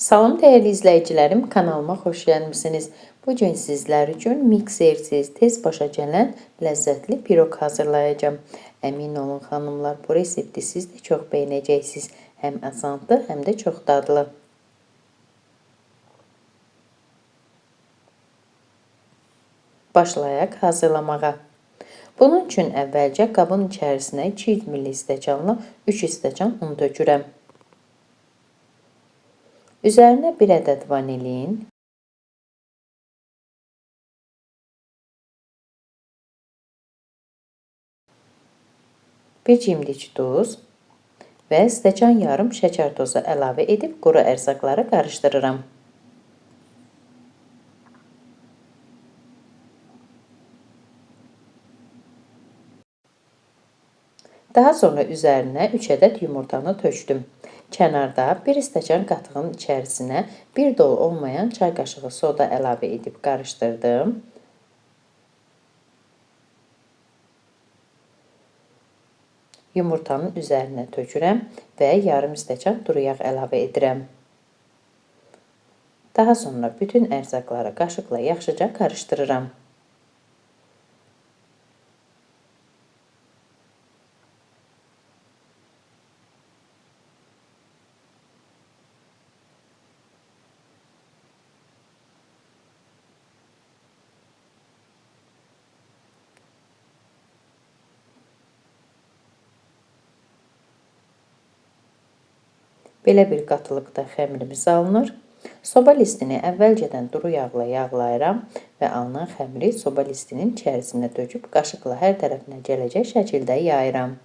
Salam dəyərli izləyicilərim, kanalıma xoş gəlmisiniz. Bu gün sizlər üçün miksersiz, tez başa gələn ləzzətli piroq hazırlayacağım. Əmin olun xanımlar, bu resepti siz də çox bəyənəcəksiniz. Həm asandır, həm də çox dadlı. Başlayaq hazırlamağa. Bunun üçün əvvəlcə qabın içərisinə 200 ml stəkanla 3 stəkan un tökürəm. Üzərinə 1 ədəd vanilin, 1 cimdik duz və stəkan yarım şəkər tozu əlavə edib quru ərzaqları qarışdırıram. Daha sonra üzərinə 3 ədəd yumurtanı tökdüm. Kənarda 1 stəkan qatığın içərisinə 1 dolu olmayan çay qaşığı soda əlavə edib qarışdırdım. Yumurtanın üzərinə tökürəm və yarım stəkan duru yağ əlavə edirəm. Daha sonra bütün ərzaqları qaşıqla yaxşıca qarışdırıram. Belə bir qatılıqda xəmirimiz alınır. Soba listini əvvəlcədən duru yağla yağlayıram və alınan xəmiri soba listinin içərisinə töküb qaşıqla hər tərəfinə gələcək şəkildə yayıram.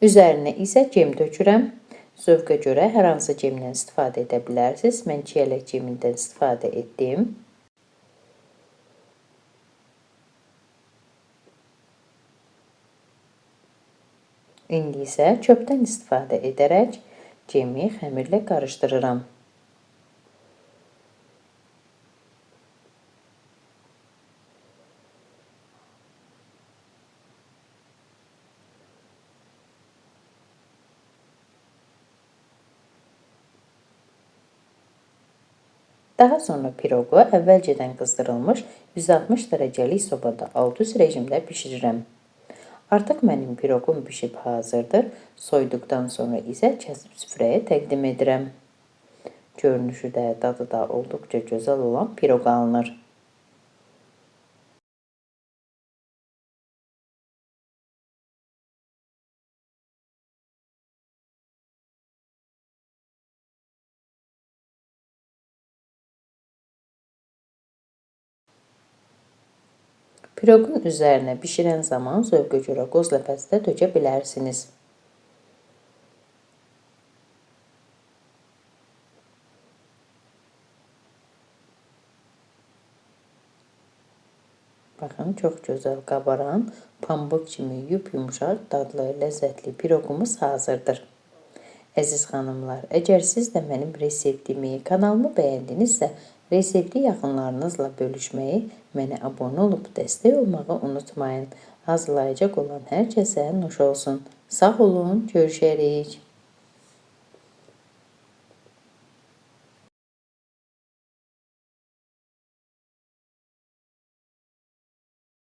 Üzərinə isə cem tökürəm. Zövqə görə hər hansı cemdən istifadə edə bilərsiniz. Mən çiyələk cemindən istifadə etdim. İndi isə çöpdən istifadə edərək cemi xəmirlə qarışdırıram. Daha sonra piroqu əvvəlcədən qızdırılmış 160 dərəcəlik sobada alt üst rejimdə bişirirəm. Artıq mənim piroqum bişib hazırdır. Soyduqdan sonra isə kəsib süfrəyə təqdim edirəm. Görünüşü də, dadı da olduqca gözəl olan piroq alınır. Piroqun üzərinə bişirən zaman zövqə görə qoz ləpəsi də dökə bilərsiniz. Baxın, çox gözəl qabaran, pambıq kimi yumşaq, dadlı, ləzzətli piroqumuz hazırdır. Əziz xanımlar, əgər siz də mənim reseptimi, kanalımı bəyəndinizsə, resepti yaxınlarınızla bölüşməyi, mənə abunə olub dəstək olmağı unutmayın. Hazırlayacaq olan hər kəsə nuş olsun. Sağ olun, görüşərik.